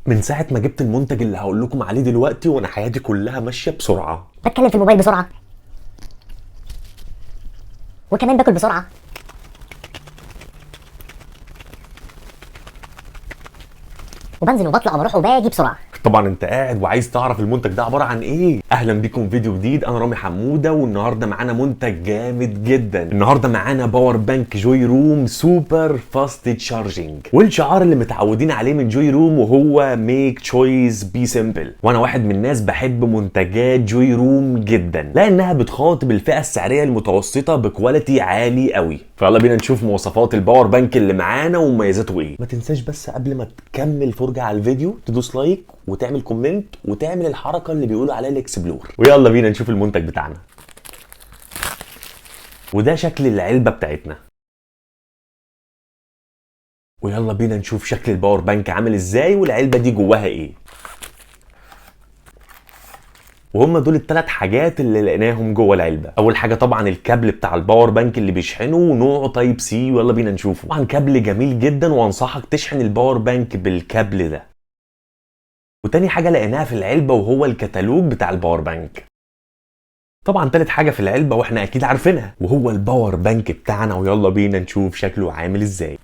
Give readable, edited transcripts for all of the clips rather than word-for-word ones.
من ساعة ما جبت المنتج اللي هقول لكم عليه دلوقتي وانا حياتي كلها ماشية بسرعة. بتكلم في الموبايل بسرعة، وكمان باكل بسرعة، وبنزل وبطلع وبروح وباجي بسرعة. طبعا انت قاعد وعايز تعرف المنتج ده عبارة عن ايه. اهلا بيكم في فيديو جديد. انا رامي حمودة والنهاردة معانا منتج جامد جدا. النهاردة معانا باور بانك جوي روم سوبر فاست تشارجنج، والشعار اللي متعودين عليه من جوي روم وهو ميك تشويس بي سيمبل. وانا واحد من الناس بحب منتجات جوي روم جدا لانها بتخاطب الفئة السعرية المتوسطة بكواليتي عالي قوي. فيلا بينا نشوف مواصفات الباور بانك اللي معانا ومميزاته ايه. ما تنساش بس قبل ما تكمل فرجة على الفيديو تدوس لايك وتعمل كومنت وتعمل الحركه اللي بيقولوا عليها الاكسبلور. ويلا بينا نشوف المنتج بتاعنا. وده شكل العلبه بتاعتنا. ويلا بينا نشوف شكل الباور بانك عامل ازاي والعلبه دي جواها ايه. وهم دول الثلاث حاجات اللي لقيناهم جوه العلبه. اول حاجه طبعا الكابل بتاع الباور بانك اللي بيشحنه ونوعه تايب سي، ويلا بينا نشوفه. طبعا كابل جميل جدا وانصحك تشحن الباور بانك بالكابل ده. وتاني حاجه لقيناها في العلبه وهو الكتالوج بتاع الباور بانك. طبعا تالت حاجه في العلبه واحنا اكيد عارفينها وهو الباور بانك بتاعنا. ويلا بينا نشوف شكله عامل ازاي.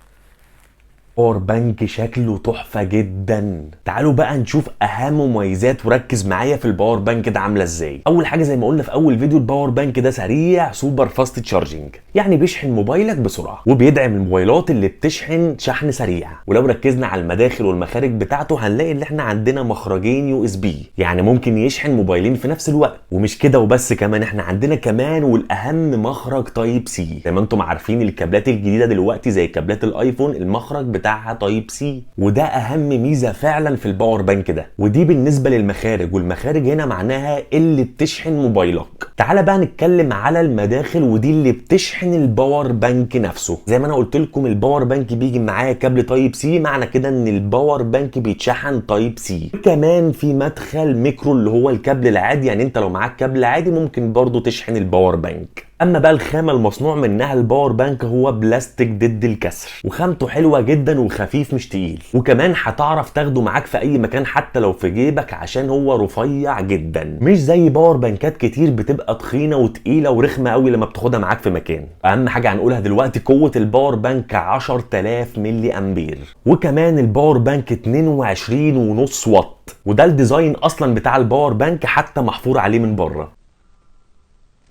باور بانك شكله تحفه جدا. تعالوا بقى نشوف اهم مميزات وركز معايا في الباور بانك ده عامله ازاي. اول حاجه زي ما قلنا في اول فيديو، الباور بانك ده سريع سوبر فاست تشارجنج، يعني بيشحن موبايلك بسرعه وبيدعم الموبايلات اللي بتشحن شحن سريع. ولو ركزنا على المداخل والمخارج بتاعته هنلاقي ان احنا عندنا مخرجين يو اس بي، يعني ممكن يشحن موبايلين في نفس الوقت. ومش كده وبس، كمان احنا عندنا كمان والاهم مخرج تايب سي. زي ما انتم عارفين الكابلات الجديده دلوقتي زي كابلات الايفون المخرج بتاعها تايب سي، وده اهم ميزه فعلا في الباور بانك ده. ودي بالنسبه للمخارج، والمخارج هنا معناها اللي بتشحن موبايلك. تعالى بقى نتكلم على المداخل، ودي اللي بتشحن الباور بانك نفسه. زي ما انا قلت لكم الباور بانك بيجي معاه كابل تايب سي، معنى كده ان الباور بانك بيتشحن تايب سي. كمان في مدخل ميكرو اللي هو الكابل العادي، يعني انت لو معاك كابل عادي ممكن برضو تشحن الباور بانك. اما بقى الخامه المصنوع منها الباور بانك هو بلاستيك ضد الكسر، وخامته حلوه جدا وخفيف مش تقيل. وكمان هتعرف تاخده معاك في اي مكان حتى لو في جيبك عشان هو رفيع جدا، مش زي باور بانكات كتير بتبقى تخينه وتقيله ورخمه قوي لما بتاخدها معاك في مكان. اهم حاجه هنقولها دلوقتي، قوه الباور بانك 10000 ملي امبير، وكمان الباور بانك 22.5 واط. وده الديزاين اصلا بتاع الباور بانك حتى محفور عليه من بره.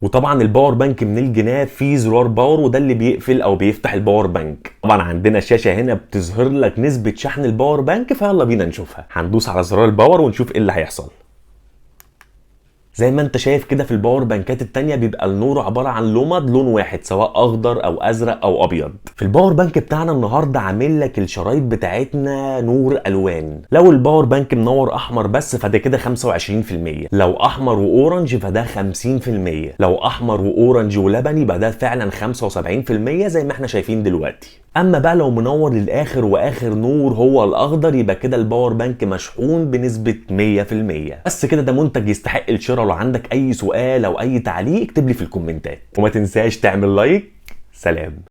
وطبعا الباور بانك من الجناب فيه زرار باور، وده اللي بيقفل او بيفتح الباور بانك. طبعا عندنا شاشه هنا بتظهر لك نسبه شحن الباور بانك، فيلا بينا نشوفها. هندوس على زرار الباور ونشوف ايه اللي هيحصل. زي ما انت شايف كده في الباور بانكات التانية بيبقى النور عبارة عن لمض لون واحد، سواء اخضر او ازرق او ابيض. في الباور بانك بتاعنا النهاردة عامل لك الشرايط بتاعتنا نور الوان. لو الباور بانك منور احمر بس فده كده 25%، لو احمر واورنج فده 50%، لو احمر واورنج ولبني يبقى ده فعلا 75% زي ما احنا شايفين دلوقتي. اما بقى لو منور للاخر واخر نور هو الاخضر يبقى كده الباور بانك مشحون بنسبة 100%. بس كده ده منتج يستحق الشراء. لو عندك اي سؤال او اي تعليق اكتب لي في الكومنتات، وما تنساش تعمل لايك. سلام.